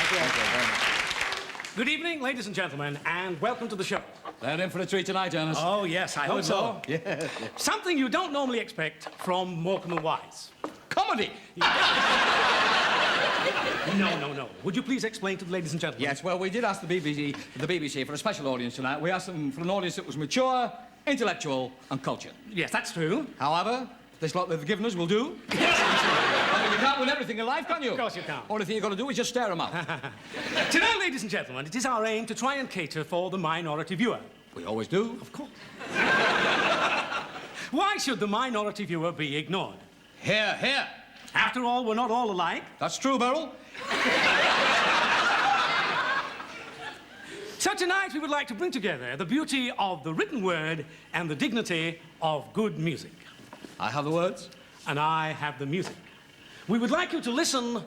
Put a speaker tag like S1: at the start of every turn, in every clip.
S1: Thank you.
S2: Thank you very much.
S1: Good evening, ladies and gentlemen, and welcome to the show.
S2: They're in for a treat tonight, Ernest.
S1: Oh, yes, I hope so.
S2: Yeah.
S1: Something you don't normally expect from Morecambe and Wise.
S2: Comedy!
S1: No. Would you please explain to the ladies and gentlemen?
S2: Yes, well, we did ask the BBC for a special audience tonight. We asked them for an audience that was mature, intellectual, and cultured.
S1: Yes, that's true.
S2: However, this lot they've given us will do.
S1: Yes,
S2: I mean, you can't win everything in life, can you?
S1: of course you can't.
S2: Only thing you've got to do is just stare them out.
S1: Tonight, ladies and gentlemen, it is our aim to try and cater for the minority viewer.
S2: We always do.
S1: Of course. Why should the minority viewer be ignored?
S2: Here, here.
S1: After all, we're not all alike.
S2: That's true, Beryl.
S1: So tonight we would like to bring together the beauty of the written word and the dignity of good music.
S2: I have the words.
S1: And I have the music. We would like you to listen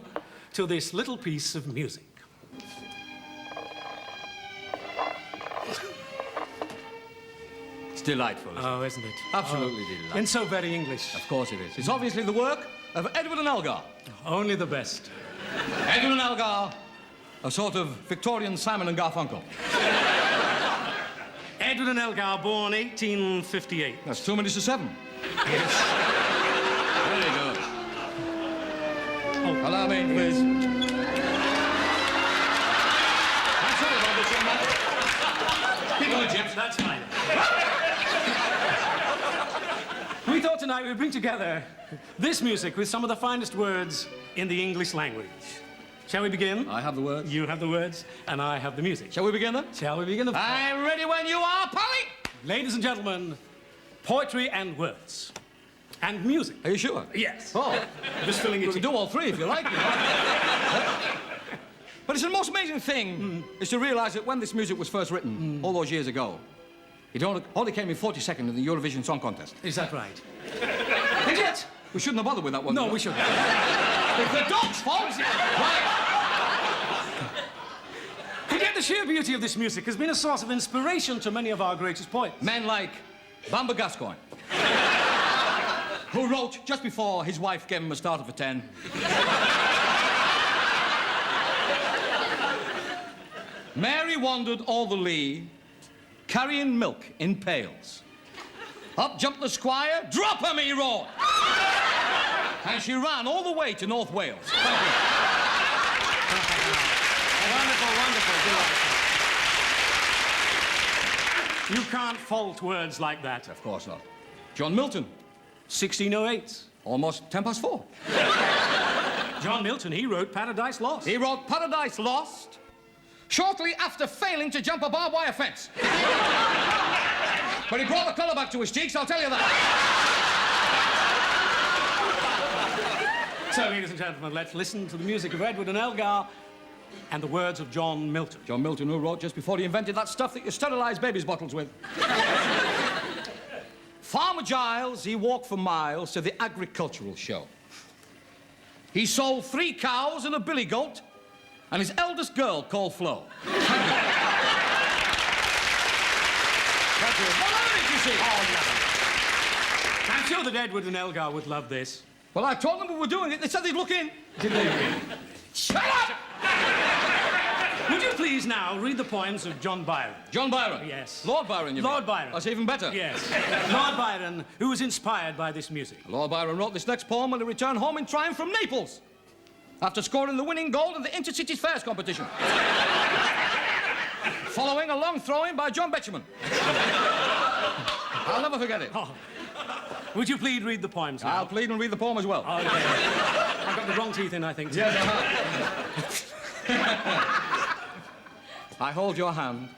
S1: to this little piece of music.
S2: It's delightful, isn't it?
S1: Oh, isn't it?
S2: Absolutely delightful.
S1: And so very English.
S2: Of course it is. It's obviously the work of Edward and Elgar.
S1: Only the best.
S2: Edward and Elgar, a sort of Victorian Simon and Garfunkel.
S1: Edward and Elgar, born 1858.
S2: That's 2 minutes to 7.
S1: Yes.
S2: Very good.
S1: Oh.
S2: Allow me, please. I'm sorry about this, young man. Keep on, Chips.
S1: That's fine. We thought tonight we'd bring together this music with some of the finest words in the English language. Shall we begin?
S2: I have the words.
S1: You have the words, and I have the music.
S2: Shall we begin then?
S1: Shall we begin?
S2: I'm ready when you are, Polly.
S1: Ladies and gentlemen, poetry and words. And music.
S2: Are you sure?
S1: Yes.
S2: Oh.
S1: Just filling
S2: You
S1: it
S2: can
S1: in.
S2: do all three if you like. You know. But it's the most amazing thing is to realise that when this music was first written, all those years ago, it only came in 42nd in the Eurovision Song Contest.
S1: Is that right? And yet...
S2: We shouldn't have bothered with that one.
S1: No, we shouldn't.
S2: It's the dog's fault. Right.
S1: And yet the sheer beauty of this music has been a source of inspiration to many of our greatest poets.
S2: Men like Bamba Gascoigne, who wrote just before his wife gave him a starter for 10. Mary wandered all the lea, carrying milk in pails. Up jumped the squire, drop him, he roared. And she ran all the way to North Wales. Thank you.
S1: Wonderful, wonderful, delightful. You can't fault words like that.
S2: Of course not. John Milton,
S1: 1608.
S2: almost 4:10.
S1: John Milton, he wrote Paradise Lost.
S2: He wrote Paradise Lost shortly after failing to jump a barbed wire fence. But he brought the colour back to his cheeks, I'll tell you that.
S1: So, ladies and gentlemen, let's listen to the music of Edward and Elgar and the words of John Milton.
S2: John Milton, who wrote just before he invented that stuff that you sterilise babies' bottles with. Farmer Giles, he walked for miles to the agricultural show. He sold 3 cows and a billy goat and his eldest girl called Flo. Thank you. Thank you. What other did you see?
S1: Oh, no. I'm sure that Edward and Elgar would love this.
S2: Well, I told them we were doing it. They said they'd look in.
S1: Did they really?
S2: Shut up!
S1: Would you please now read the poems of John Byron?
S2: John Byron?
S1: Yes.
S2: Lord Byron, you mean?
S1: Lord Byron.
S2: That's even better.
S1: Yes. Lord Byron, who was inspired by this music.
S2: Lord Byron wrote this next poem when he returned home in triumph from Naples after scoring the winning goal in the Intercity Fairs competition. Following a long throw-in by John Betjeman. I'll never forget it.
S1: Oh. Would you please read the poems now?
S2: I'll plead and read the poem as well.
S1: Okay. I've got the wrong teeth in, I think.
S2: Yes, I hold your hand.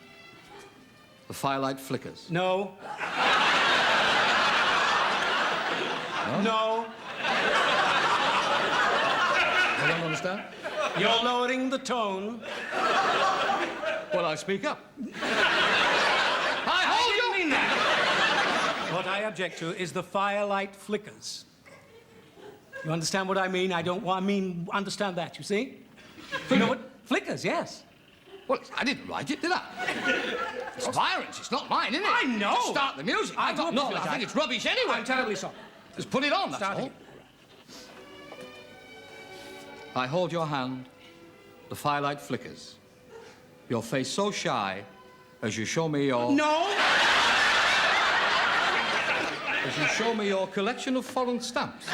S2: The firelight flickers.
S1: No. No.
S2: I don't understand.
S1: You're lowering the tone.
S2: Well, I speak up. I hold you!
S1: Mean that. What I object to is the firelight flickers. You understand what I mean? Understand that, you see? You know what? Flickers, yes.
S2: Well, I didn't write it, did I? It's Byron's, it's not mine, isn't it?
S1: I know.
S2: Just start the music.
S1: I
S2: I don't
S1: do
S2: know. I
S1: apologise.
S2: think it's rubbish anyway.
S1: I'm terribly sorry.
S2: Just put it on, that's
S1: Start
S2: all.
S1: again.
S2: I hold your hand. the firelight flickers. Your face so shy as you show me your...
S1: No!
S2: As you show me your collection of foreign stamps.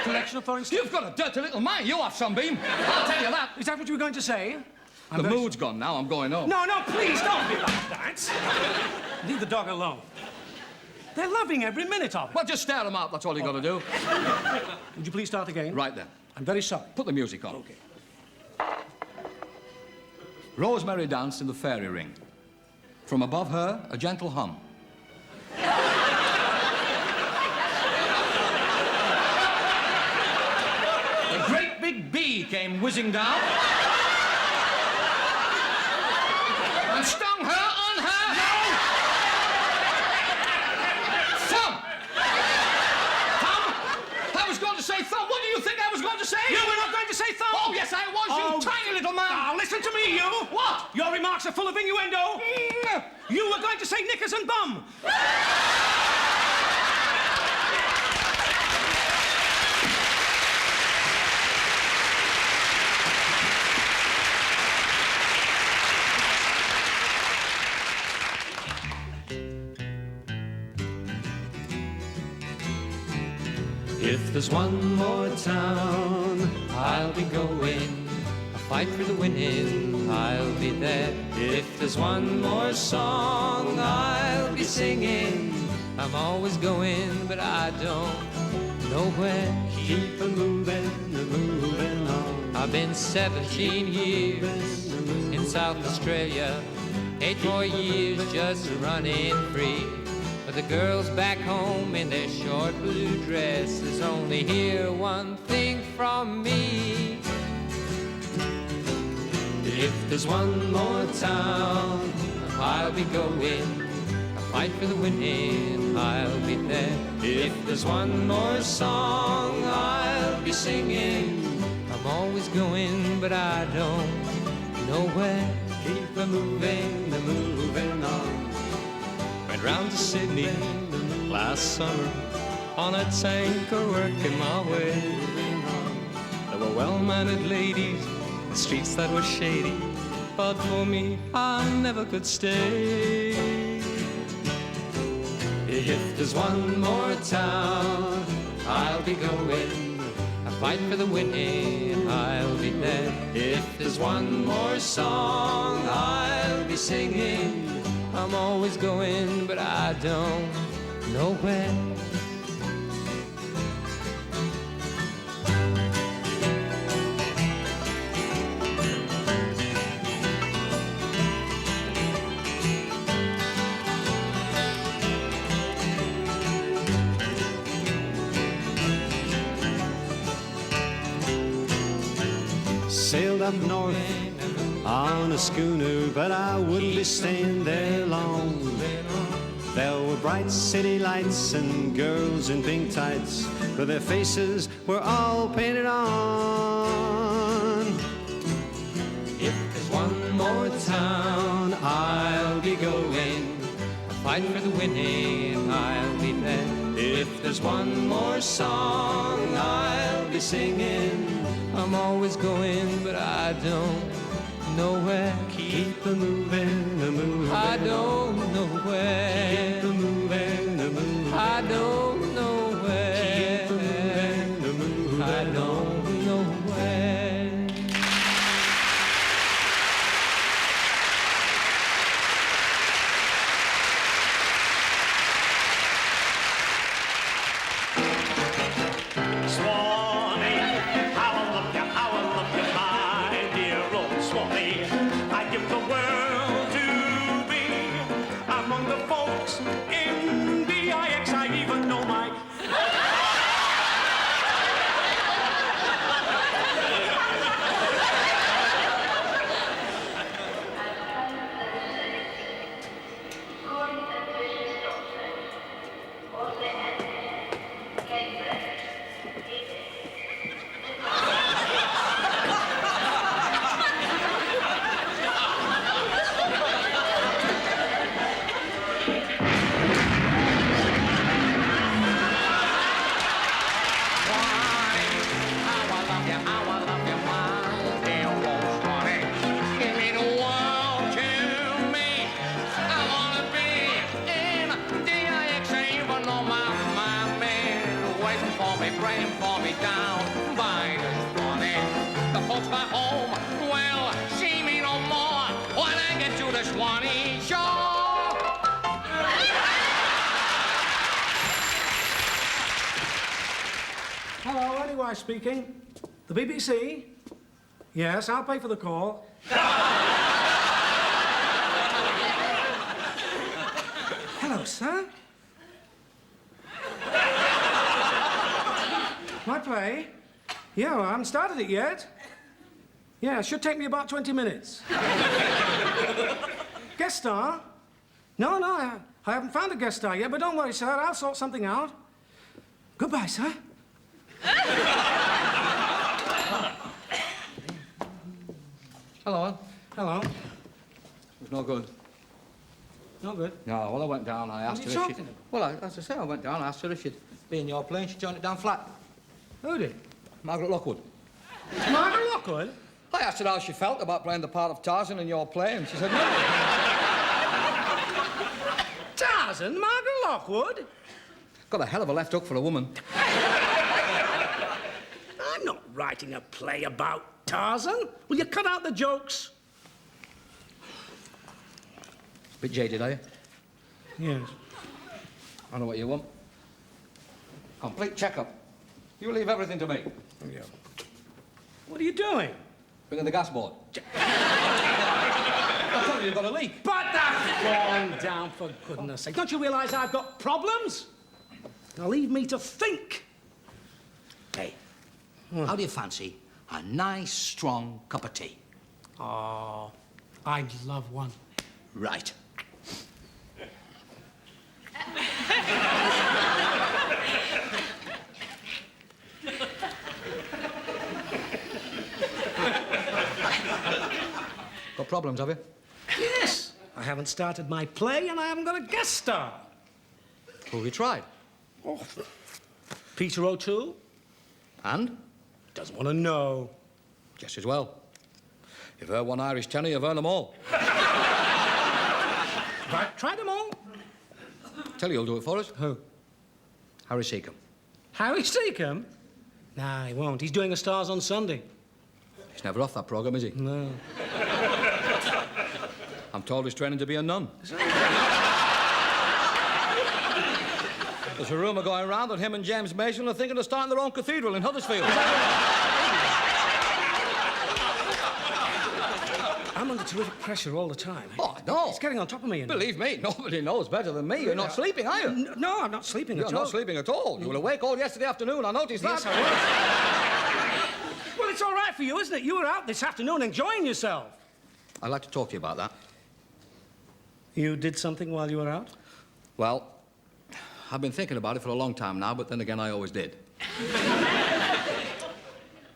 S1: Collection of foreign stamps?
S2: You've got a dirty little mind, you have, Sunbeam. I'll tell you that.
S1: Is that what you were going to say?
S2: The mood's gone now, I'm going home.
S1: No, please, don't be like that. Leave the dog alone. They're loving every minute of it.
S2: Well, just stare them out, that's all you got to do.
S1: Would you please start again?
S2: Right then.
S1: I'm very sorry.
S2: Put the music on.
S1: Okay.
S2: Rosemary danced in the fairy ring. From above her, a gentle hum. A great big bee came whizzing down and stung her on her...
S1: No!
S2: Thumb! Thumb? I was going to say thumb. What do you think I was going to say?
S1: You were not going to say thumb!
S2: Oh, yes, I was, you tiny little man.
S1: Now, listen to me, you!
S2: What?
S1: Your remarks are full of innuendo. You were going to say knickers and bum.
S3: If there's one more town, I'll be going. A fight for the winning, I'll be there. If there's one more song, I'll be singing. I'm always going, but I don't know where.
S4: Keep a moving on.
S3: I've been 17 years in South Australia, 8 more years just running free. But the girls back home in their short blue dresses only hear one thing from me. If there's one more town, I'll be going. A fight for the winning, I'll be there. If there's one more song, I'll be singing. I'm always going, but I don't know where.
S4: Keep a moving on.
S3: Went round to Sydney last summer on a tanker working my way. There were well-mannered ladies, and streets that were shady, but for me, I never could stay. If there's one more town, I'll be going. A fight for the winning, I'll be there. If there's one more song, I'll be singing. I'm always going, but I don't know where.
S4: Sailed up north on a schooner, but I wouldn't be staying there long. There were bright city lights and girls in pink tights, but their faces were all painted on.
S3: If there's one more town, I'll be going. A fight for the winning, I'll be there. If there's one more song, I'll be singing. I'm always going, but I don't know where.
S4: Keep a moving
S3: I don't know where.
S4: Keep a moving
S3: I don't know where.
S4: Keep a moving
S3: I don't know where.
S5: Swanee, how I love you, my dear old Swanee. I give the world to be among the folks
S2: folks back home will see me no more when I get to the Swanee shore.
S1: Hello, Ernie Wise speaking. The BBC? Yes, I'll pay for the call. Hello, sir. My play? Yeah, well, I haven't started it yet. Yeah, it should take me about 20 minutes. Guest star? No, I haven't found a guest star yet, but don't worry, sir. I'll sort something out. Goodbye, sir.
S2: Hello, Ann.
S1: Hello.
S2: It's no good.
S1: No good.
S2: No, well, I went down, I asked her
S1: What are you
S2: if she'd...
S1: talking about?
S2: Well, as I say, I went down, I asked her if she'd be in your play, and she joined it down flat.
S1: Who did?
S2: Margaret Lockwood.
S1: Margaret Lockwood?
S2: I asked her how she felt about playing the part of Tarzan in your play, and she said no.
S1: Tarzan? Margaret Lockwood?
S2: Got a hell of a left hook for a woman.
S1: I'm not writing a play about Tarzan. Will you cut out the jokes?
S2: Bit jaded, are you?
S1: Yes.
S2: I know what you want. Complete checkup. You leave everything to me.
S1: Yeah. What are you doing?
S2: Bringing the gas board. I told you you've got a leak.
S1: Put that phone down, for goodness sake. Don't you realise I've got problems? Now leave me to think.
S2: Hey, how do you fancy a nice, strong cup of tea?
S1: Oh, I'd love one.
S2: Right. Got problems, have you?
S1: Yes. I haven't started my play and I haven't got a guest star.
S2: Who have you tried?
S1: Oh. Peter O'Toole?
S2: And?
S1: Doesn't want to know.
S2: Just as well. You've heard one Irish tenor, you've heard them all.
S1: Right, try them all.
S2: Tell you who'll do it for us.
S1: Who?
S2: Harry Seacombe.
S1: Harry Seacombe? Nah, he won't. He's doing a Stars on Sunday.
S2: He's never off that programme, is he?
S1: No.
S2: I'm told he's training to be a nun. There's a rumour going around that him and James Mason are thinking of starting their own cathedral in Huddersfield.
S1: I'm under terrific pressure all the time.
S2: Oh, no.
S1: It's getting on top of me.
S2: Believe me, nobody knows better than me. You're not sleeping, are you?
S1: No, I'm not sleeping
S2: You're
S1: at all.
S2: not sleeping at all. You were awake all yesterday afternoon. I noticed that.
S1: Yes, I was. Well, it's all right for you, isn't it? You were out this afternoon enjoying yourself.
S2: I'd like to talk to you about that.
S1: You did something while you were out?
S2: Well, I've been thinking about it for a long time now, but then again, I always did.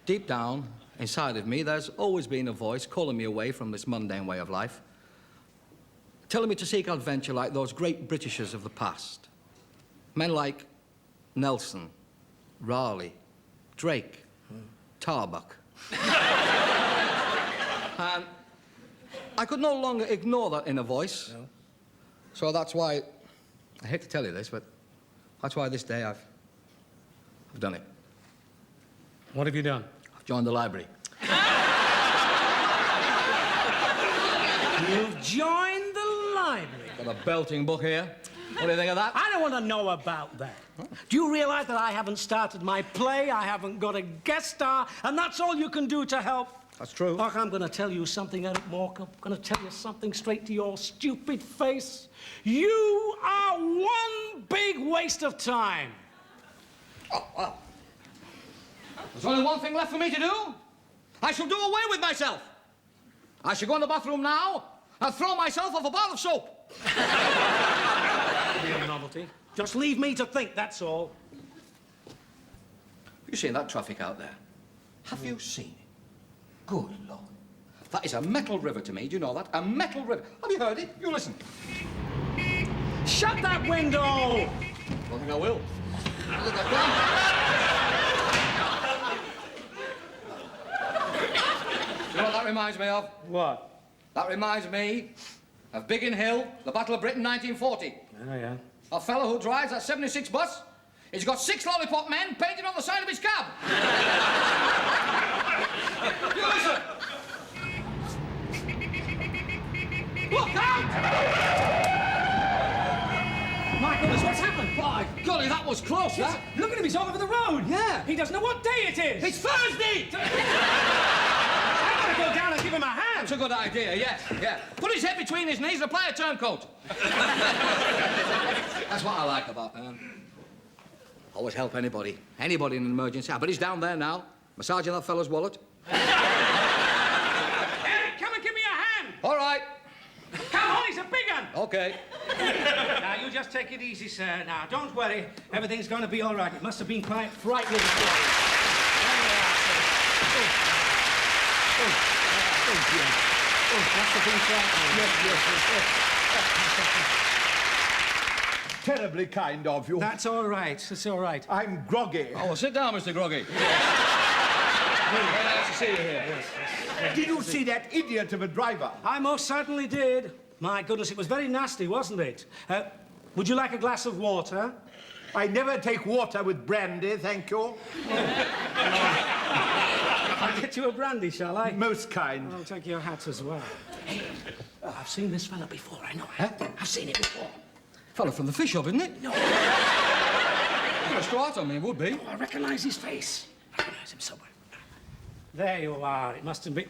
S2: Deep down, inside of me, there's always been a voice calling me away from this mundane way of life, telling me to seek adventure like those great Britishers of the past. Men like Nelson, Raleigh, Drake, Tarbuck. And I could no longer ignore that inner voice. No. So that's why, I hate to tell you this, but that's why this day I've done it.
S1: What have you done?
S2: I've joined the library.
S1: You've joined the library.
S2: Got a belting book here. What do you think of that?
S1: I don't want to know about that. Do you realise that I haven't started my play, I haven't got a guest star, and that's all you can do to help?
S2: That's true.
S1: Look, I'm going to tell you something, Eric Morecambe. I'm going to tell you something straight to your stupid face. You are one big waste of time.
S2: Oh, well. There's only one thing left for me to do. I shall do away with myself. I shall go in the bathroom now and throw myself off a bar of soap.
S1: Real novelty. Just leave me to think, that's all.
S2: You seen that traffic out there? Have you seen it? Good Lord. That is a metal river to me. Do you know that? A metal river. Have you heard it? You listen.
S1: Shut that window!
S2: I don't think I will. Look at that. You know what that reminds me of?
S1: What?
S2: That reminds me of Biggin Hill, the Battle of Britain, 1940.
S1: Oh, yeah.
S2: A fellow who drives that 76 bus, he's got 6 lollipop men painted on the side of his cab. You listen! Look out!
S1: My goodness, what's happened?
S2: My golly, that was close, that.
S1: Look at him, he's all over the road.
S2: Yeah.
S1: He doesn't know what day it is.
S2: It's Thursday!
S1: I'm going to go down and give him a hand.
S2: That's a good idea, yes, yeah. Put his head between his knees and apply a turncoat. That's what I like about always help anybody in an emergency. But he's down there now, massaging that fella's wallet.
S1: Eric, come and give me a hand.
S2: All right.
S1: Come on, he's a big one.
S2: Okay.
S1: Now, you just take it easy, sir. Now, don't worry. Everything's going to be all right. It must have been quite frightening. There you are, sir. Must have been frightening.
S6: Yes. Terribly kind of you.
S1: That's all right. That's all right.
S6: I'm groggy.
S2: Oh, well, sit down, Mr. Groggy. Very nice to see you here. Yes.
S6: Did you see that idiot of a driver?
S1: I most certainly did. My goodness, it was very nasty, wasn't it? Would you like a glass of water?
S6: I never take water with brandy, thank you.
S1: I'll get you a brandy, shall I?
S6: Most kind.
S1: I'll take your hat as well. Hey, I've seen this fella before, I know. I've seen it before.
S2: Fella from the fish shop, isn't it?
S1: No.
S2: Well, straight on me, it would be.
S1: Oh, I recognise his face. Recognise him somewhere. There you are. It must have been...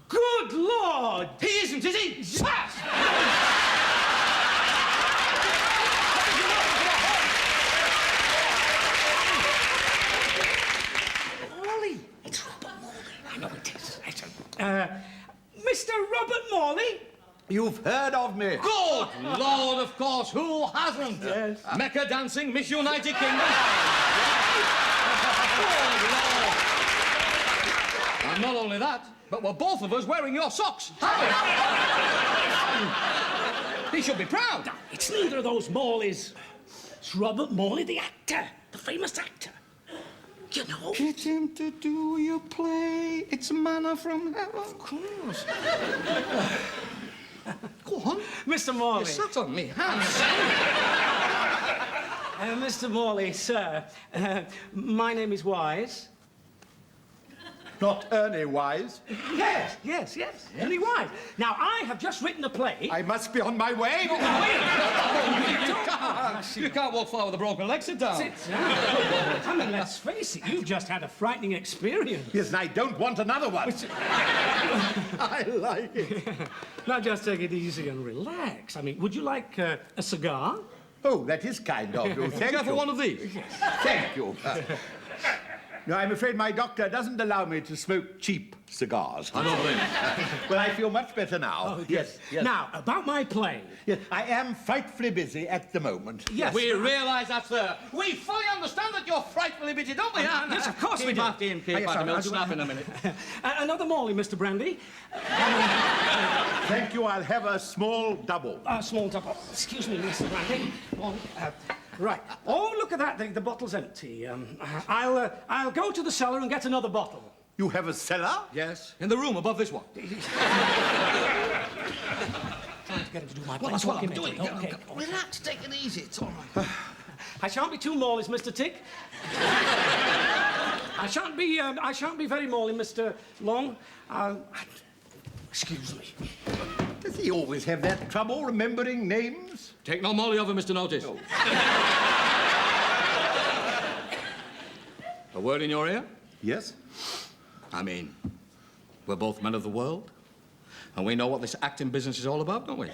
S1: Good Lord!
S2: He isn't, is he? Smash!
S1: Morley. It's Robert Morley. I know it is. Mr. Robert Morley?
S6: You've heard of me.
S2: Good Lord, of course. Who hasn't?
S1: Yes.
S2: Mecca dancing, Miss United Kingdom. Good Lord. And not only that, but we're both of us wearing your socks. He should be proud.
S1: It's neither of those Morleys. It's Robert Morley, the actor, the famous actor. You know.
S2: Get him to do your play. It's manna from heaven. Of course. Go on.
S1: Mr. Morley.
S2: You sat on me hands.
S1: Mr. Morley, sir, my name is Wise.
S6: Not Ernie Wise.
S1: Yes. Ernie Wise. Now, I have just written a play.
S6: I must be on my way.
S2: You can't walk far with a broken leg. Sit down.
S1: Sit down. I mean, let's face it, you've just had a frightening experience.
S6: Yes, and I don't want another one. I like it.
S1: Now, just take it easy and relax. I mean, would you like a cigar?
S6: Oh, that is kind of you. Thank
S2: Go
S6: you.
S2: for one of these.
S6: Thank you. No, I'm afraid my doctor doesn't allow me to smoke cheap cigars.
S2: I don't believe it.
S6: Well, I feel much better now.
S1: Oh,
S6: yes.
S1: Now, about my play.
S6: Yes, I am frightfully busy at the moment.
S1: Yes.
S2: We realise that, sir. We fully understand that you're frightfully busy, don't we, Anne?
S1: Yes, of course we
S2: Keep
S1: do.
S2: after him, keep
S6: yes,
S2: after him.
S6: I'll
S2: He'll
S6: do
S2: snap
S6: it.
S2: in a minute.
S1: Another Morley, Mr. Brandy.
S6: Thank you. I'll have a small double.
S1: Small double. Excuse me, Mr. Brandy. One, right. Oh, look at that. The bottle's empty. I'll go to the cellar and get another bottle.
S6: You have a cellar?
S2: Yes, in the room above this one.
S1: Trying to get him to do my
S2: Well,
S1: play.
S2: that's what I'm
S1: Document
S2: doing.
S1: it. Okay.
S2: Relax, take it easy. It's all right.
S1: I shan't be too Morleys, Mr. Tick. I shan't be very Morley, Mr. Long. Excuse me.
S6: Does he always have that trouble remembering names?
S2: Take no Molly over, Mr. Notice.
S6: No.
S2: A word in your ear?
S6: Yes?
S2: I mean, we're both men of the world, and we know what this acting business is all about, don't we?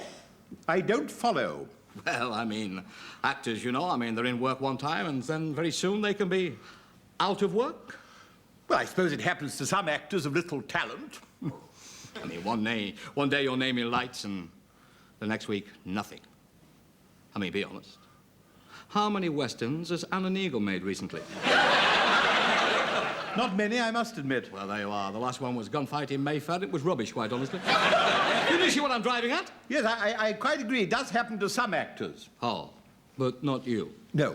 S6: I don't follow.
S2: Well, I mean, actors, you know, they're in work one time, and then very soon they can be out of work.
S6: Well, I suppose it happens to some actors of little talent.
S2: I mean, one day you're naming lights, and the next week, nothing. I mean, be honest. How many westerns has Anne and Eagle made recently?
S6: Not many, I must admit.
S2: Well, there you are. The last one was Gunfight in Mayfair. It was rubbish, quite honestly. You do see what I'm driving at?
S6: Yes, I quite agree. It does happen to some actors.
S2: Oh, but not you.
S6: No,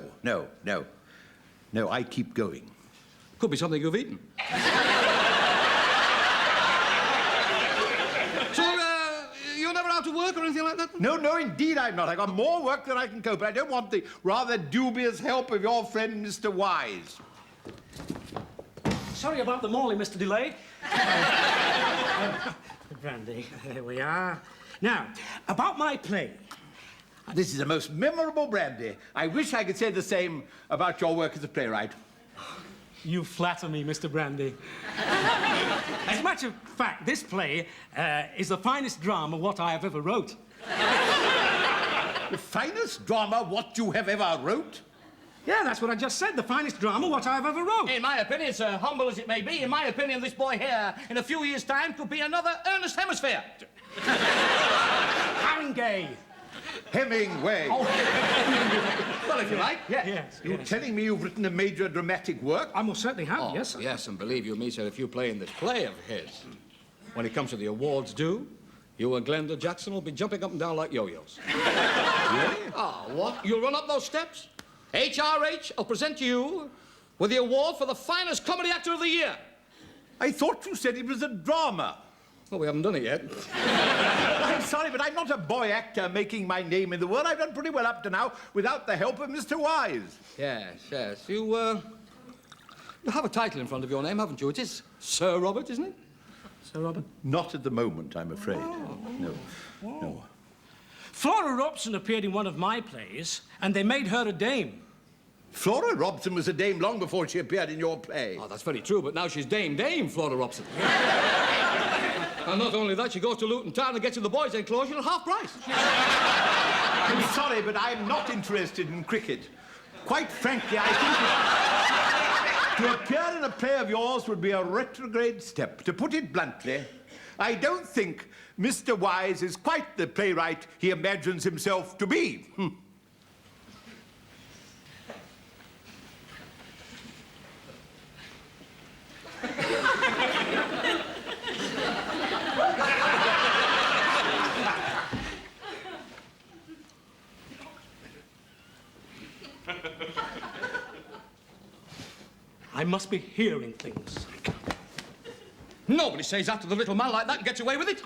S6: I keep going.
S2: Could be something you've eaten. So, you're never out of work or anything like that?
S6: No, indeed I'm not. I've got more work than I can cope with. I don't want the rather dubious help of your friend, Mr. Wise.
S1: sorry about the Morley, Mr. Delay. Brandy, here we are. Now, about my play.
S6: This is a most memorable brandy. I wish I could say the same about your work as a playwright.
S1: You flatter me, Mr. Brandy. As a matter of fact, this play is the finest drama what I have ever wrote.
S6: The finest drama what you have ever wrote?
S1: Yeah, that's what I just said. The finest drama what I've ever wrote.
S2: In my opinion, sir, humble as it may be, in my opinion, this boy here, in a few years' time, could be another Ernest Hemisphere.
S1: Haringey.
S6: Hemingway.
S2: Oh. Well, if you like, yeah.
S1: Yes.
S6: You're telling me you've written a major dramatic work?
S1: I most certainly have,
S2: Oh,
S1: yes, sir.
S2: yes, and believe you me, sir, if you play in this play of his, when it comes to the awards due, you and Glenda Jackson will be jumping up and down like yo-yos.
S6: Really?
S2: Ah, what? You'll run up those steps? HRH will present you with the award for the finest comedy actor of the year.
S6: I thought you said it was a drama.
S2: Well, we haven't done it yet.
S6: I'm sorry, but I'm not a boy actor making my name in the world. I've done pretty well up to now without the help of Mr. Wise.
S2: Yes, yes. You have a title in front of your name, haven't you? It is Sir Robert, isn't it?
S1: Sir Robert?
S6: Not at the moment, I'm afraid. No, no.
S1: Flora Robson appeared in one of my plays, and they made her a dame.
S6: Flora Robson was a dame long before she appeared in your play.
S2: Oh, that's very true, but now she's Dame Flora Robson. And not only that, she goes to Luton Town and gets in the boys' enclosure at half price.
S6: I'm sorry, but I'm not interested in cricket. Quite frankly, I think to appear in a play of yours would be a retrograde step. To put it bluntly, I don't think Mr. Wise is quite the playwright he imagines himself to be.
S1: I must be hearing things.
S2: Nobody says that to the little man like that and gets away with it.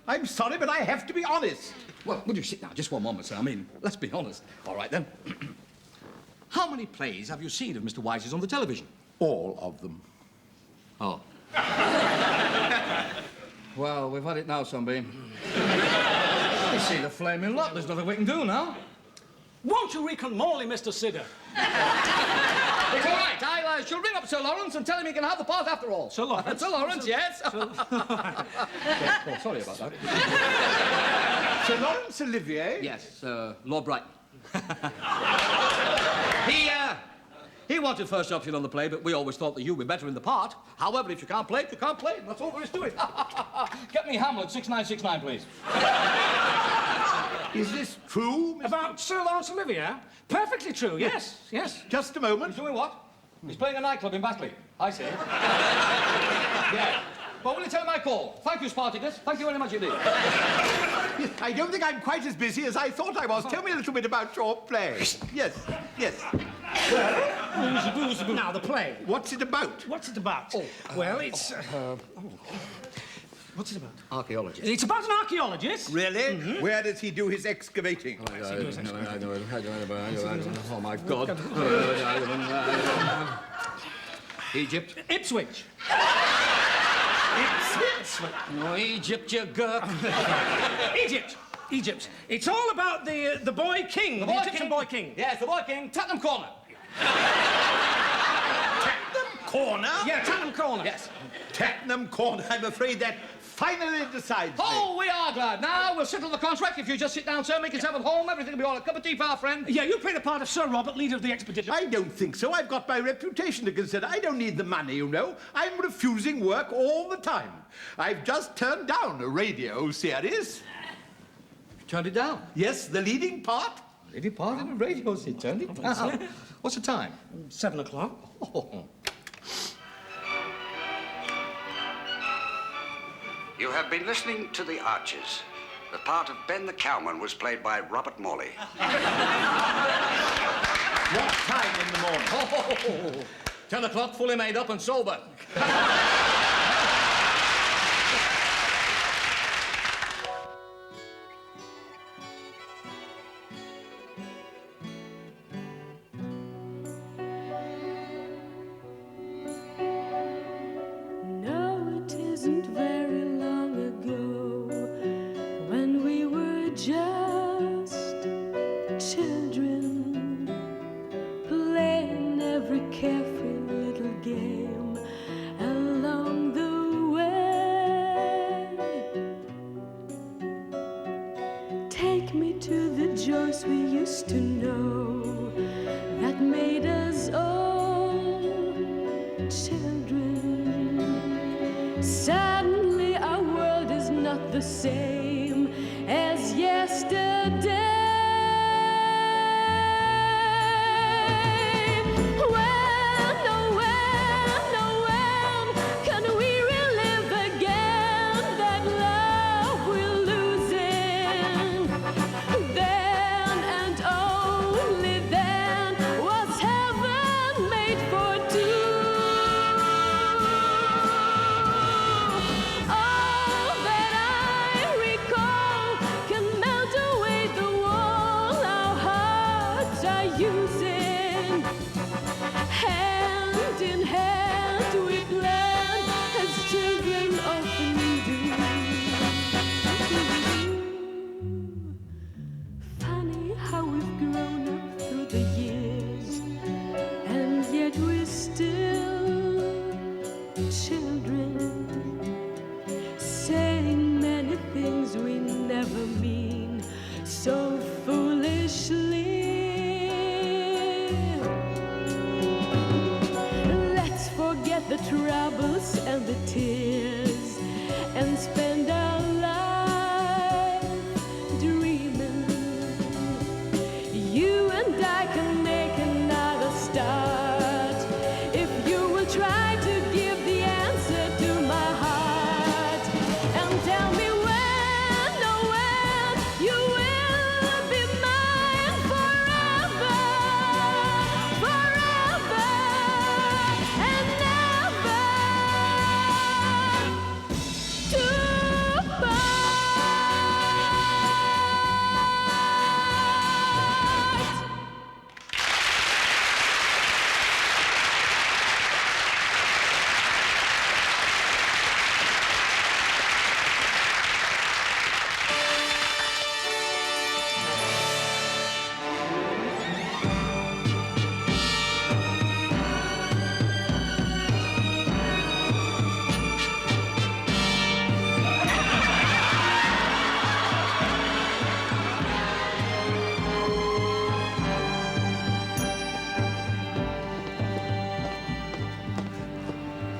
S6: I'm sorry, but I have to be honest.
S2: Well, would you sit down just one moment, sir? I mean, let's be honest. All right, then. How many plays have you seen of Mr. Wise's on the television?
S6: All of them.
S2: Oh. Well, we've had it now, Sunbeam. You see the flaming lot. There's nothing we can do now.
S1: Won't you recon Morley, Mr. Sidder?
S2: It's all right. I shall ring up Sir Lawrence and tell him he can have the part after all.
S1: Sir Lawrence?
S2: Sir Lawrence, yes. Oh, sorry about that.
S6: Sir Laurence Olivier?
S2: Yes, Lord Brighton. He wanted first option on the play, but we always thought that you'd be better in the part. However, if you can't play it, you can't play it. That's all there is to it. Get me Hamlet 6969, please.
S6: Is this true, Mr.
S1: About Sir Laurence Olivier? Perfectly true, yes, yes.
S6: Just a moment.
S2: He's doing what? He's playing a nightclub in Batley. I see. Yeah. Well, will you tell him I called? Thank you, Spartacus. Thank you very much indeed.
S6: Yes, I don't think I'm quite as busy as I thought I was. Tell me a little bit about your play. Yes, yes.
S1: Now, the play.
S6: What's it about?
S1: What's it about? Well, it's... What's it about?
S2: Archaeologist.
S1: It's about an archaeologist.
S6: Really? Mm-hmm. Where does he do his excavating?
S2: Oh, my God. Egypt.
S1: Ipswich.
S6: Ipswich.
S2: Oh, Egypt, you gurk.
S1: Egypt. It's all about the boy king. The Egyptian boy king.
S2: Yes, the boy king. Tottenham Corner.
S6: Tottenham Corner?
S1: Yeah, Tottenham Corner.
S2: Yes.
S6: Tottenham Corner. I'm afraid that finally decides me.
S2: Oh, we are glad. Now, we'll settle the contract. If you just sit down, sir, make yourself at home, everything will be all right. A cup of tea for our friend.
S1: Yeah, you play the part of Sir Robert, leader of the expedition.
S6: I don't think so. I've got my reputation to consider. I don't need the money, you know. I'm refusing work all the time. I've just turned down a radio series.
S2: You turned it down?
S6: Yes, the leading part.
S2: Leading part in a radio series. Turned it down. What's the time?
S1: 7 o'clock.
S2: Oh.
S7: You have been listening to The Archers. The part of Ben the Cowman was played by Robert Morley.
S6: What time in the morning?
S2: Oh, 10 o'clock, fully made up and sober.
S8: used to know that made us all children. Suddenly our world is not the same as yesterday. The troubles and the tears, and spend our life dreaming. You and I can make another start if you will try to give the answer to my heart and tell me when, oh when you will be mine forever, forever and never.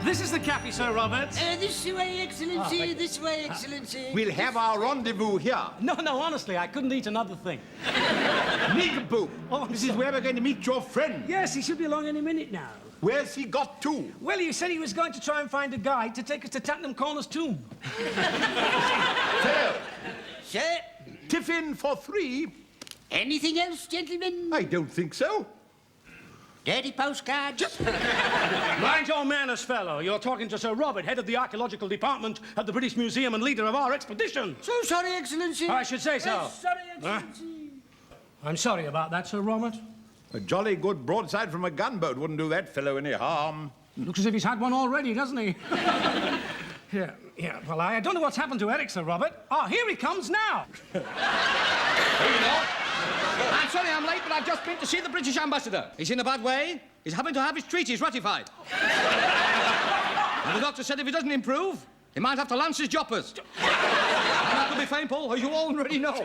S1: This is the cafe, Sir Robert.
S9: This way, Excellency, this way, Excellency.
S6: We'll have our rendezvous here.
S1: No, honestly, I couldn't eat another thing.
S6: Nincompoop.
S1: Oh,
S6: this is where we're going to meet your friend.
S1: Yes, he should be along any minute now.
S6: Where's he got to?
S1: Well, he said he was going to try and find a guide to take us to Tutankhamun's tomb.
S6: Sir.
S9: Sir?
S6: Tiffin for 3.
S9: Anything else, gentlemen?
S6: I don't think so.
S9: Dirty postcards?
S1: Mind your manners, fellow. You're talking to Sir Robert, head of the archaeological department at the British Museum and leader of our expedition.
S9: So sorry, Excellency.
S1: I should say so.
S9: Sorry, Excellency.
S1: I'm sorry about that, Sir Robert.
S6: A jolly good broadside from a gunboat wouldn't do that fellow any harm.
S1: Looks as if he's had one already, doesn't he? Yeah. Well, I don't know what's happened to Eric, Sir Robert. Oh, here he comes now.
S2: Here you go. I'm sorry I'm late, but I've just been to see the British ambassador. He's in a bad way. He's having to have his treaties ratified. And the doctor said if he doesn't improve, he might have to lance his joppers. And that could be painful, as you already know.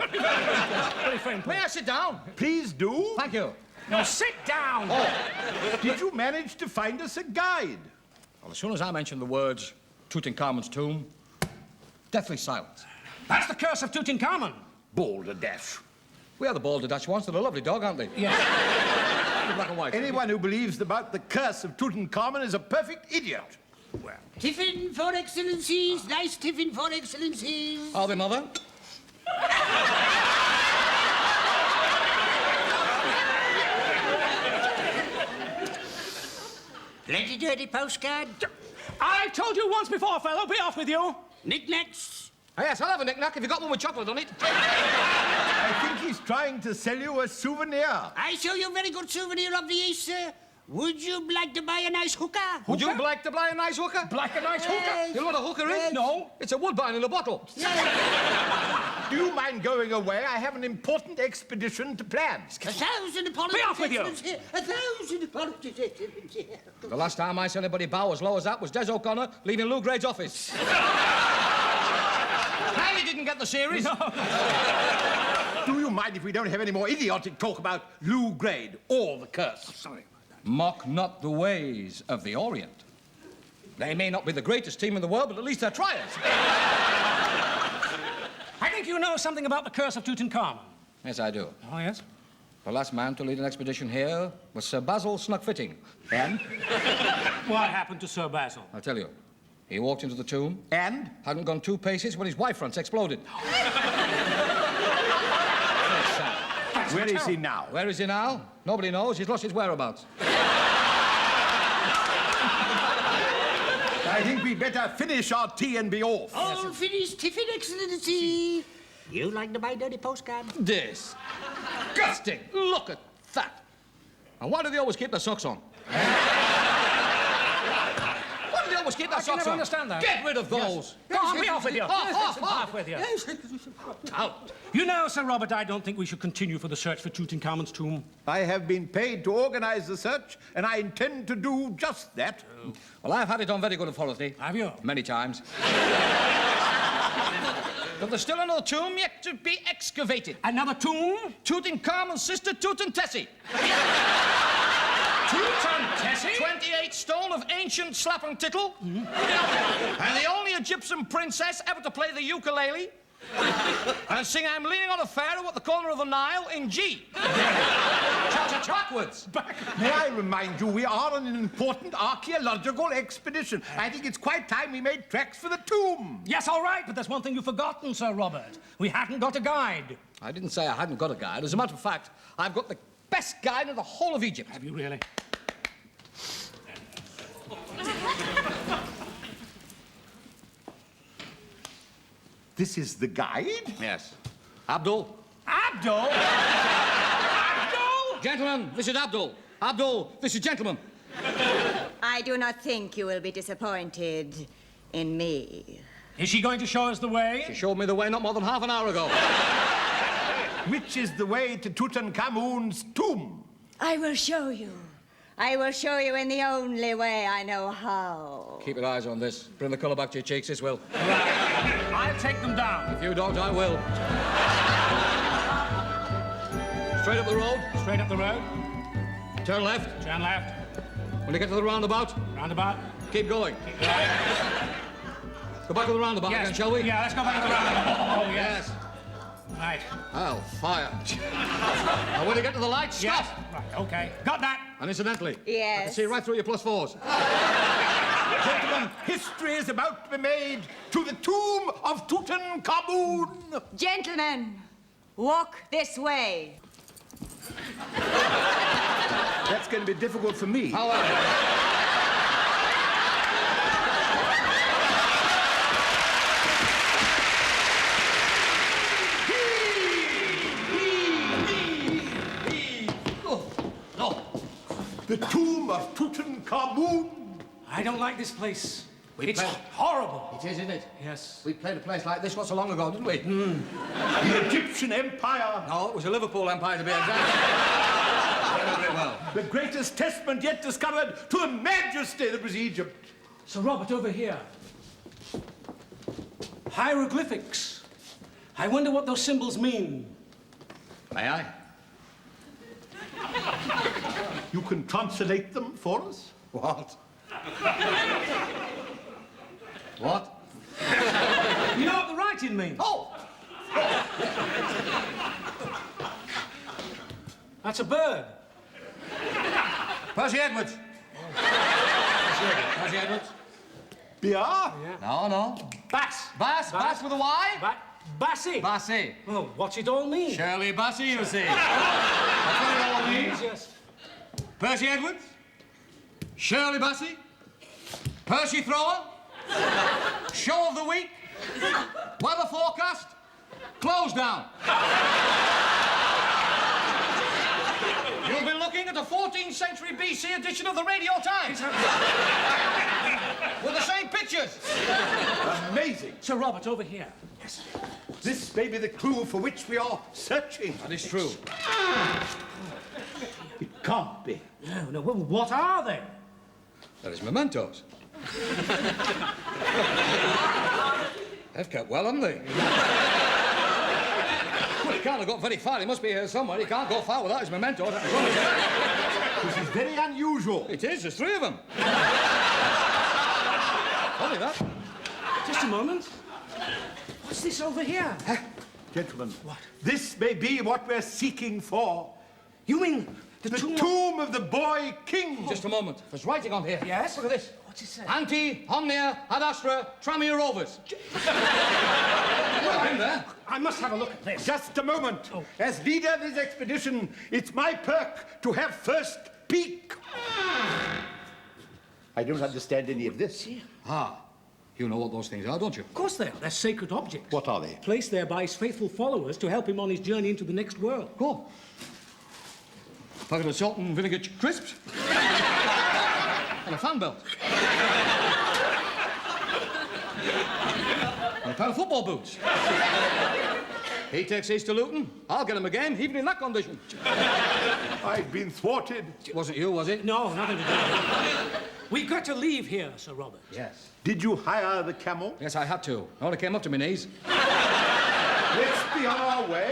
S1: Very painful.
S2: May I sit down?
S6: Please do.
S2: Thank you.
S1: Now, sit down.
S2: Oh.
S6: Did you manage to find us a guide?
S2: Well, as soon as I mentioned the words Tutankhamun's tomb, deathly silence.
S1: That's the Curse of Tutankhamun.
S6: Balderdash.
S2: We are the Balderdash ones. They're a lovely dog, aren't they?
S1: Yes.
S2: Black and white.
S6: Anyone who believes about the Curse of Tutankhamun is a perfect idiot.
S1: Well,
S9: Tiffin for Excellencies. Nice tiffin for Excellencies.
S2: Are they, Mother?
S9: Plenty dirty postcard.
S1: I've told you once before, fellow. Be off with you.
S9: Knickknacks.
S2: Oh, yes, I'll have a knick-knack if you've got one with chocolate on it.
S6: I think he's trying to sell you a souvenir.
S9: I show you a very good souvenir of the East, sir. Would you like to buy a nice hookah?
S2: Would you like to buy a nice hooker?
S1: Like a nice hookah.
S2: You know what a hooker is?
S9: Yes.
S2: No. It's a woodbine in a bottle.
S6: Do you mind going away? I have an important expedition to plan.
S9: 1,000 apologies.
S1: Be off with you.
S9: 1,000 apologies.
S2: The last time I saw anybody bow as low as that was Des O'Connor leaving Lou Grade's office. Clearly didn't get the series.
S6: Do you you mind if we don't have any more idiotic talk about Lou Grade or the curse?
S1: Sorry.
S2: Mock not the ways of the Orient. They may not be the greatest team in the world, but at least they're tryers.
S1: I think you know something about the Curse of Tutankhamun.
S2: Yes, I do.
S1: Oh, yes?
S2: The last man to lead an expedition here was Sir Basil Snuckfitting. And?
S1: What happened to Sir Basil?
S2: I'll tell you. He walked into the tomb.
S6: And?
S2: Hadn't gone 2 paces when his wife fronts exploded.
S6: Where is he now?
S2: Where is he now? Nobody knows. He's lost his whereabouts.
S6: I think we'd better finish our tea and be off.
S9: All finished, tiffin, excellency. You like to buy dirty postcard?
S2: Disgusting! Look at that. And why do they always keep their socks on? Why do they always keep their
S1: I can
S2: socks
S1: never
S2: on?
S1: understand that.
S2: Get rid of those.
S1: Go on, be off with you.
S2: Off
S1: with you.
S2: Out.
S1: You know, Sir Robert, I don't think we should continue for the search for Tutankhamun's tomb.
S6: I have been paid to organize the search, and I intend to do just that.
S2: Well, I've had it on very good authority.
S1: Have you?
S2: Many times. But there's still another tomb yet to be excavated.
S1: Another tomb?
S2: Tutankhamun's sister, Tutantessie.
S1: Tutantessie?
S2: 28 stone of ancient slap and tittle. And the only Egyptian princess ever to play the ukulele and sing I'm Leaning on a Pharaoh at the corner of the Nile in G. Backwards.
S6: May I remind you, we are on an important archaeological expedition. I think it's quite time we made tracks for the tomb.
S1: Yes, all right, but there's one thing you've forgotten, Sir Robert. We hadn't got a guide.
S2: I didn't say I hadn't got a guide. As a matter of fact, I've got the best guide in the whole of Egypt.
S1: Have you really?
S6: This is the guide?
S2: Yes. Abdul.
S1: Abdul? Abdul?
S2: Gentlemen, this is Abdul. Abdul, this is gentleman.
S10: I do not think you will be disappointed in me.
S1: Is she going to show us the way?
S2: She showed me the way not more than half an hour ago.
S6: Which is the way to Tutankhamun's tomb?
S10: I will show you. I will show you in the only way I know how.
S2: Keep your eyes on this. Bring the colour back to your cheeks, this will.
S1: Right. I'll take them down.
S2: If you don't, I will. Straight up the road.
S1: Straight up the road.
S2: Turn left.
S1: Turn left.
S2: When you get to the roundabout,
S1: Roundabout.
S2: keep going.
S1: Keep right.
S2: Go back to the roundabout
S1: Yes.
S2: again, shall we?
S1: Yeah, let's go back to the roundabout. Oh, yes.
S2: Yes.
S1: Right.
S2: Hell, fire. And when you get to the light, stop.
S1: Yes. Right, okay. Got that.
S2: And incidentally, I
S10: Yes.
S2: can see right through your +4s.
S6: Gentlemen, history is about to be made to the tomb of Tutankhamun.
S10: Gentlemen, walk this way.
S6: That's going to be difficult for me.
S2: However,
S6: The tomb of Tutankhamun.
S1: I don't like this place. It's
S2: played-
S1: horrible.
S2: it is, isn't it?
S1: Yes.
S2: We played a place like this not so long ago, didn't we?
S6: The Egyptian Empire.
S2: No, it was a Liverpool Empire to be exact. Very well.
S6: The greatest testament yet discovered to the majesty that was Egypt.
S1: Sir Robert, over here. Hieroglyphics. I wonder what those symbols mean.
S2: May I?
S6: You can translate them for us?
S2: What? What?
S1: You know what the writing means?
S2: Oh!
S1: That's a bird.
S2: Percy Edwards. Percy Edwards.
S6: Beer?
S2: No, no.
S1: Bass.
S2: Bass with a Y?
S1: Bassy.
S2: Bassy.
S1: Oh, what's it all mean?
S2: Shirley Bassey, you see. That's what it all means.
S1: Yes.
S2: Percy Edwards. Shirley Bassey. Percy Thrower. Show of the week. Weather forecast. Close down. You'll be looking at a 14th century BC edition of the Radio Times. With the same pictures.
S6: Amazing.
S1: Sir Robert, over here.
S6: Yes. This may be the clue for which we are searching.
S2: That is true.
S6: It can't be.
S1: No, well, what are they?
S2: That is mementos. They've kept well, haven't they? can't have got very far. He must be here somewhere. He can't go far without his memento. I promise you.
S6: This is very unusual.
S2: It is. There's 3 of them. Funny that.
S1: Just a moment. What's this over here?
S6: Gentlemen, what? This may be what we're seeking for.
S1: You mean the
S6: tomb of the boy king?
S2: Just a moment. There's writing on here.
S1: Yes?
S2: Look at this.
S1: What's it say?
S2: Ante, omnia, ad astra, tramia rovers. Well, I'm there.
S1: I must have a look at this.
S6: Just a moment.
S1: Oh.
S6: As leader of this expedition, it's my perk to have first peek. I don't understand any of this.
S2: Ah, you know what those things are, don't you?
S1: Of course they are. They're sacred objects.
S6: What are they?
S1: Placed there by his faithful followers to help him on his journey into the next world.
S2: Go. Packet of salt and vinegar crisps. And a fan belt. And a pair of football boots. He takes these to Luton. I'll get him again, even in that condition.
S6: I've been thwarted.
S2: It wasn't you, was it?
S1: No, nothing to do with it. We've got to leave here, Sir Robert.
S2: Yes.
S6: Did you hire the camel?
S2: Yes, I had to. I only came up to my knees.
S6: Let's be on our way.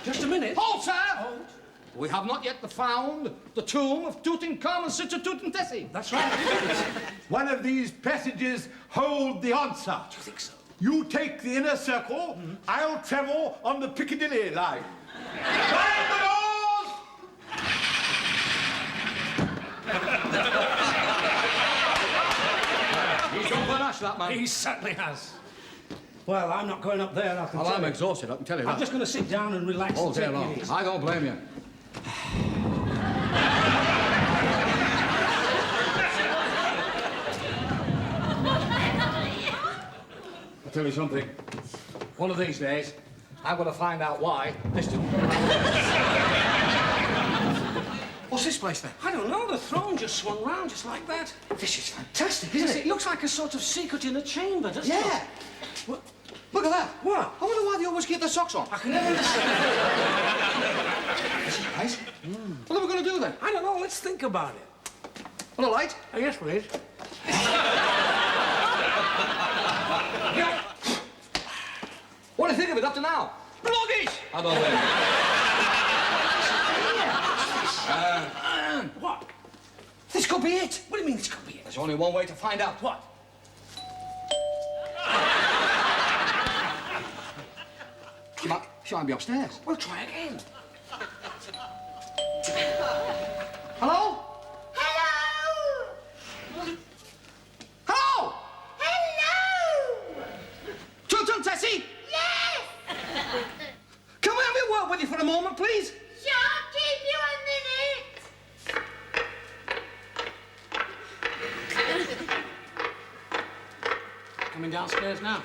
S1: Just a minute.
S2: Halt, sir! Halt. We have not yet found the tomb of Tutankhamun, s7e2.
S1: That's right.
S6: One of these passages hold the answer.
S1: Do you think so?
S6: You take the inner circle, I'll travel on the Piccadilly line. Mind the doors!
S2: He's gone panache, that man.
S1: He certainly has. Well, I'm not going up there, I can
S2: Well,
S1: tell
S2: I'm
S1: you.
S2: exhausted, I can tell you that.
S1: I'm just going to sit down and relax.
S2: All
S1: and
S2: day
S1: take it
S2: long.
S1: easy.
S2: I don't blame you. I'll tell you something. One of these days, I'm going to find out why this didn't... What's this place, then?
S1: I don't know, the throne just swung round just like that.
S2: This is fantastic, isn't it?
S1: It looks like a sort of secret inner chamber, doesn't it?
S2: Yeah. Well, look at that.
S1: What?
S2: I wonder why they always keep their socks on.
S1: I can never understand.
S2: This is nice. What are we going to do, then?
S1: I don't know, let's think about it.
S2: Want a light?
S1: Oh, yes, please.
S2: What do you think of it up to now? Bloggish! I don't know.
S1: What?
S2: This could be it.
S1: What do you mean this could be it?
S2: There's only one way to find out.
S1: What?
S2: She might be upstairs.
S1: We'll try again.
S2: Hello?
S10: Hello!
S2: Hello?
S10: Hello!
S2: Tutantessie?
S10: Yes!
S2: Can we have a word with you for a moment, please?
S10: Sure, keep you a minute.
S1: Coming downstairs now.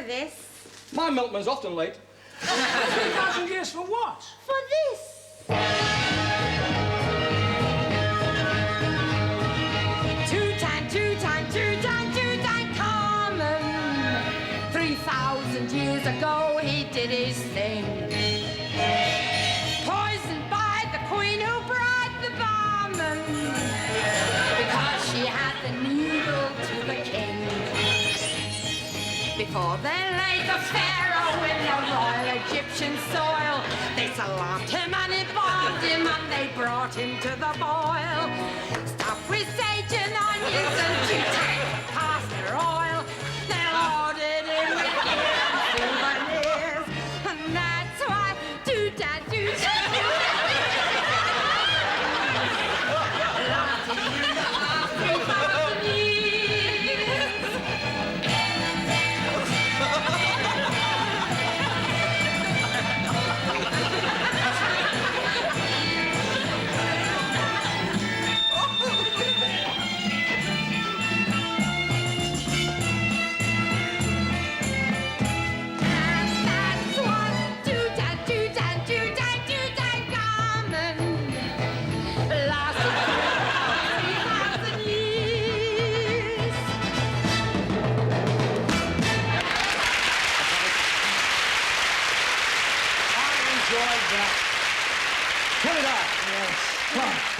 S10: This.
S2: My milkman's often late.
S1: 3,000 years for what?
S10: For this. Tutankhamun. 3,000 years ago he did his thing. Poisoned by the queen who bribed the barman. Because she had the needle to the king. Before they laid the pharaoh in the royal Egyptian soil, they salamed him and embalmed him and they brought him to the boil. Stuffed with sage and onions and castor oil, they loaded him with souvenirs, and that's why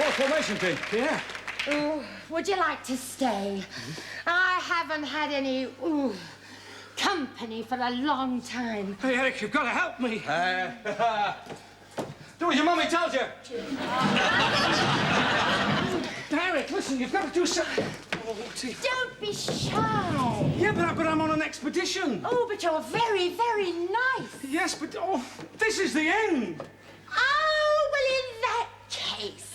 S2: Fourth formation team.
S1: Yeah.
S10: Ooh, would you like to stay? I haven't had any company for a long time.
S1: Hey, Eric, you've got to help me.
S2: Do as your mummy tells you.
S1: Eric, listen, you've got to do something.
S10: Don't be shy.
S1: Yeah, but I'm on an expedition.
S10: Oh, but you're very, very nice.
S1: Yes, but this is the end.
S10: Oh, well, in that case,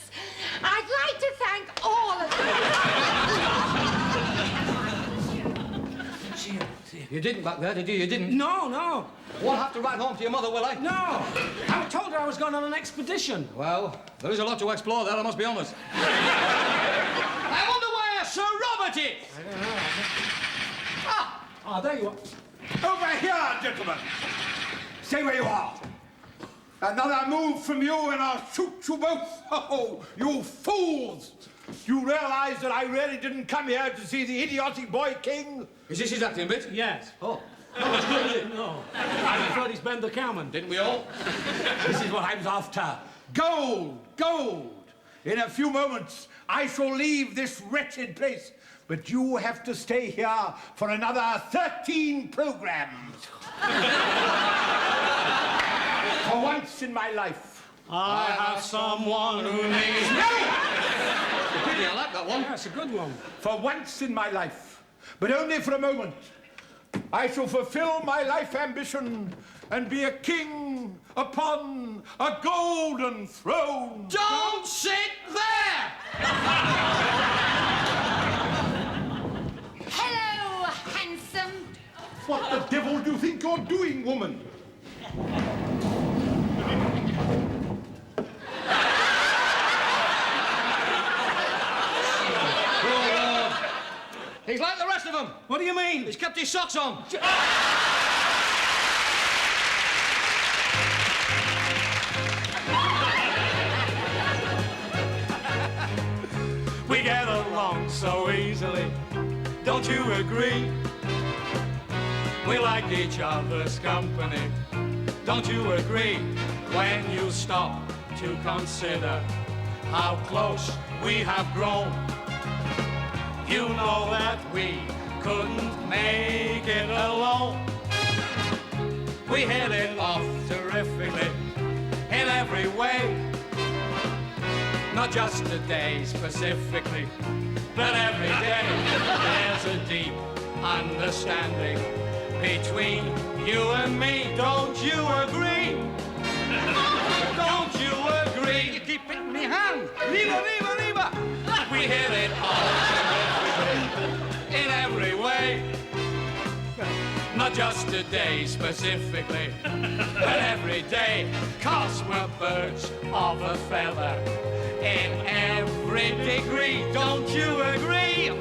S10: I'd like to thank all of you.
S2: You didn't back there, did you? You didn't?
S1: No.
S2: Won't have to write home to your mother, will I?
S1: No. I told her I was going on an expedition.
S2: Well, there is a lot to explore there, I must be honest. I wonder where Sir Robert is.
S1: I don't know. There you are.
S6: Over here, gentlemen. Stay where you are. Another move from you and I'll shoot you both. Oh, you fools! Do you realize that I really didn't come here to see the idiotic boy king?
S2: Is this his acting bit?
S1: Yes.
S2: Oh. No, it's good, is it?
S1: No. I thought he's Ben the Cowman.
S2: Didn't we all?
S6: This is what I was after. Gold! Gold! In a few moments, I shall leave this wretched place. But you have to stay here for another 13 programs. For once in my life.
S1: I have someone who needs me.
S2: Pity, I like that one.
S1: That's a good one.
S6: For once in my life, but only for a moment, I shall fulfill my life ambition and be a king upon a golden throne.
S2: Don't sit there!
S10: Hello, handsome.
S6: What the devil do you think you're doing, woman?
S2: He's like the rest of them.
S1: What do you mean?
S2: He's kept his socks on.
S1: We get along so easily, don't you agree? We like each other's company, don't you agree? When you stop to consider how close we have grown, you know that we couldn't make it alone. We hit it off terrifically in every way. Not just today specifically, but every day. There's a deep understanding between you and me. Don't you agree? Don't you agree?
S2: You keep hitting me hand. Lever.
S1: We hit it all terrifically in every way. Not just today specifically, but every day. 'Cause we're birds of a feather in every degree. Don't you agree?